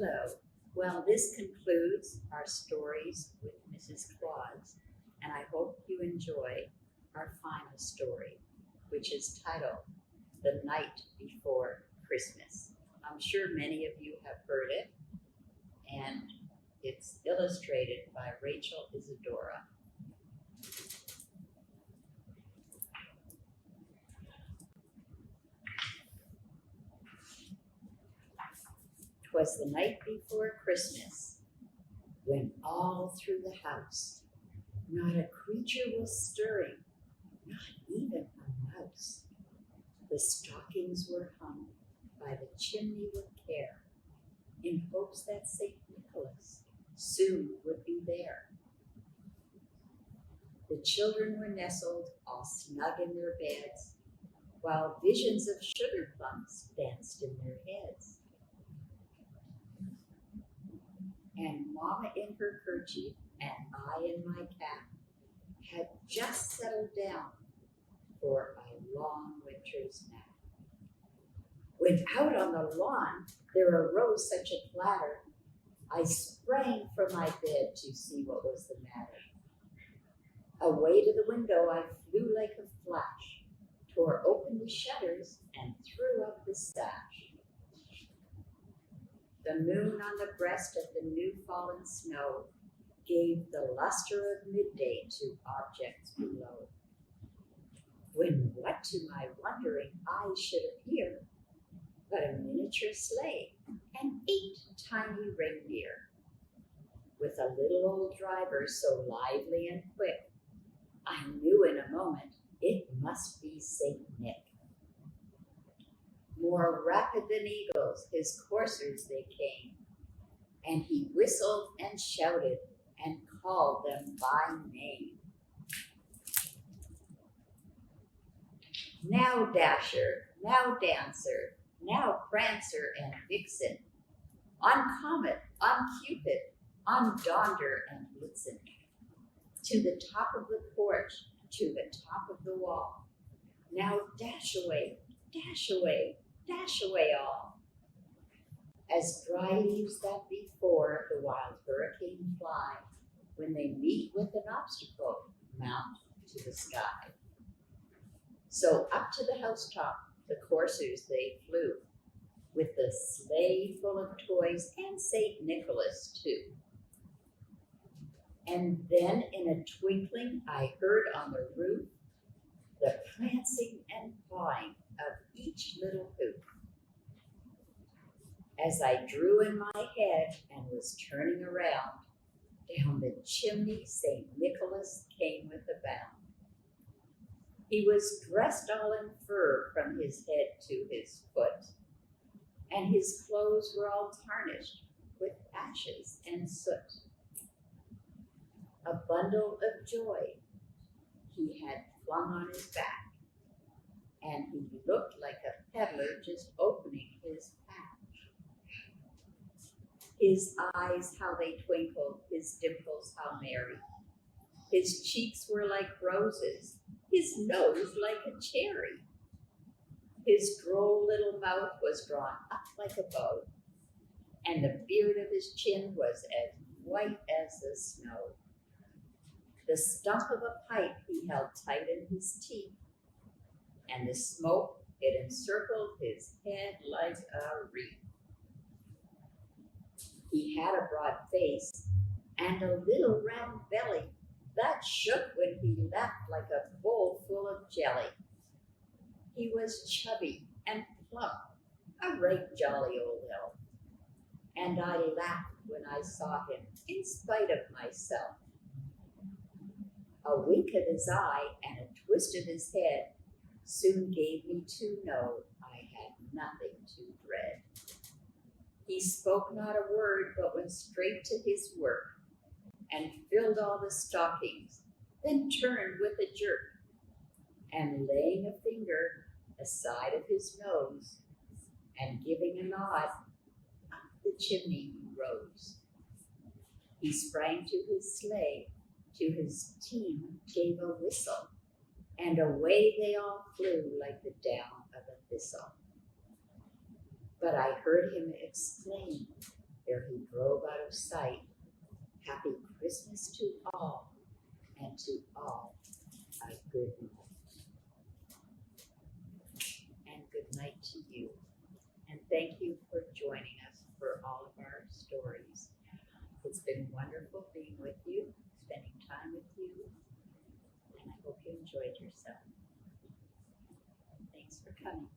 Hello. Well, this concludes our stories with Mrs. Claus, and I hope you enjoy our final story, which is titled The Night Before Christmas. I'm sure many of you have heard it, and it's illustrated by Rachel Isadora. 'Twas the night before Christmas, when all through the house not a creature was stirring, not even a mouse. The stockings were hung by the chimney with care, in hopes that St. Nicholas soon would be there. The children were nestled all snug in their beds, while visions of sugar plums danced in their heads. And Mama in her kerchief and I in my cap had just settled down for a long winter's nap. When out on the lawn there arose such a clatter, I sprang from my bed to see what was the matter. Away to the window I flew like a flash, tore open the shutters and threw up the sash. The moon on the breast of the new fallen snow gave the luster of midday to objects below. When what to my wondering eyes should appear but a miniature sleigh and 8 tiny reindeer, with a little old driver so lively and quick, I knew in a moment it must be Saint Nick. More rapid than eagles, his coursers they came, and he whistled and shouted and called them by name. Now Dasher, now Dancer, now Prancer and Vixen, on Comet, on Cupid, on Donder and Blitzen, to the top of the porch, to the top of the wall. Now dash away, dash away, dash away all. As dry leaves that before the wild hurricane fly, when they meet with an obstacle, mount to the sky. So up to the housetop the coursers they flew, with the sleigh full of toys and St. Nicholas too. And then in a twinkling I heard on the roof the prancing and pawing of each little hoof. As I drew in my head and was turning around, down the chimney St. Nicholas came with a bound. He was dressed all in fur from his head to his foot, and his clothes were all tarnished with ashes and soot. A bundle of joy he had flung on his back, and he looked like a peddler just opening his pack. His eyes, how they twinkled, his dimples, how merry. His cheeks were like roses, his nose like a cherry. His droll little mouth was drawn up like a bow, and the beard of his chin was as white as the snow. The stump of a pipe he held tight in his teeth, and the smoke, it encircled his head like a wreath. He had a broad face and a little round belly that shook when he laughed like a bowl full of jelly. He was chubby and plump, a right jolly old elf, and I laughed when I saw him in spite of myself. A wink of his eye and a twist of his head soon gave me to know I had nothing to dread. He spoke not a word, but went straight to his work, and filled all the stockings, then turned with a jerk, and laying a finger aside of his nose, and giving a nod, up the chimney he rose. He sprang to his sleigh, to his team gave a whistle, and away they all flew like the down of a thistle. But I heard him exclaim, Ere he drove out of sight, happy Christmas to all, and to all a good night. And good night to you. And thank you for joining us for all of our stories. It's been wonderful being with you, spending time with you, and I hope you enjoyed yourself. Thanks for coming.